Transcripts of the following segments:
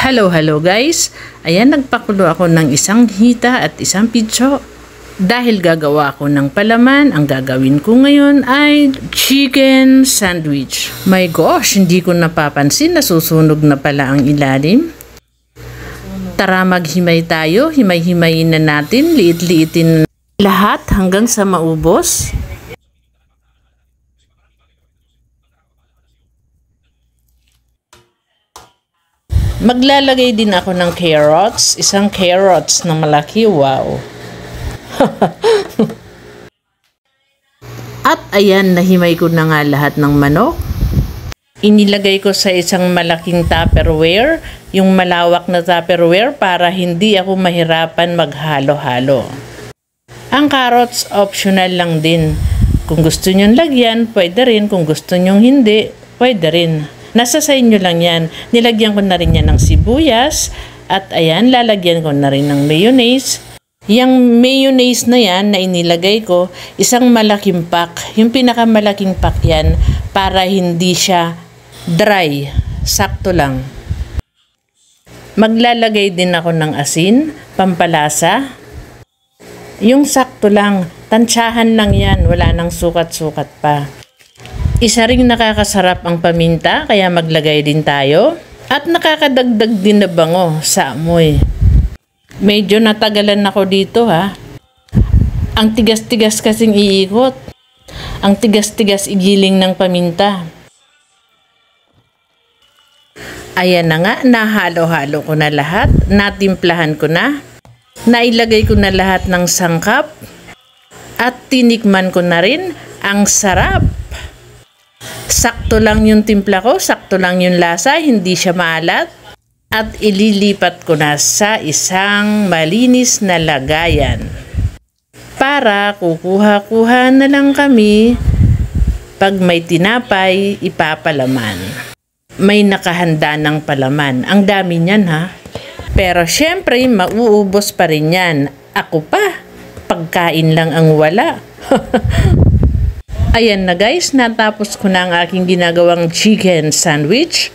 Hello guys! Ayan, nagpakulo ako ng isang hita at isang pitso. Dahil gagawa ako ng palaman, ang gagawin ko ngayon ay chicken sandwich. My gosh, hindi ko napapansin na susunog na pala ang ilalim. Tara maghimay tayo, himay-himayin na natin, liit-liitin lahat hanggang sa maubos. Maglalagay din ako ng carrots, isang carrots na malaki, wow. At ayan, nahimay ko na nga lahat ng manok. Inilagay ko sa isang malaking Tupperware, yung malawak na Tupperware para hindi ako mahirapan maghalo-halo. Ang carrots optional lang din. Kung gusto nyong lagyan, pwede rin. Kung gusto nyong hindi, pwede rin. Nasa sa inyo lang yan. Nilagyan ko na rin yan ng sibuyas. At ayan, lalagyan ko na rin ng mayonnaise. Yung mayonnaise na yan na inilagay ko, isang malaking pack. Yung pinakamalaking pack yan para hindi siya dry. Sakto lang. Maglalagay din ako ng asin, pampalasa. Yung sakto lang. Tansyahan lang yan. Wala nang sukat-sukat pa. Isa ring nakakasarap ang paminta, kaya maglagay din tayo. At nakakadagdag din na bango sa amoy. Medyo natagalan ako dito ha. Ang tigas-tigas kasing iikot. Ang tigas-tigas igiling ng paminta. Ayan na nga, nahalo-halo ko na lahat. Natimplahan ko na. Nailagay ko na lahat ng sangkap. At tinikman ko na rin. Ang sarap! Sakto lang yung timpla ko, sakto lang yung lasa, hindi siya maalat. At ililipat ko na sa isang malinis na lagayan. Para kukuha-kuha na lang kami pag may tinapay, ipapalaman. May nakahanda ng palaman. Ang dami niyan ha. Pero syempre, mauubos pa rin yan. Ako pa, pagkain lang ang wala. Ayan na guys, natapos ko na ang aking ginagawang chicken sandwich.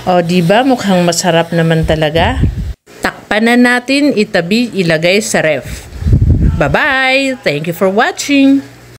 O diba, mukhang masarap naman talaga. Takpan na natin, itabi, ilagay sa ref. Bye-bye! Thank you for watching!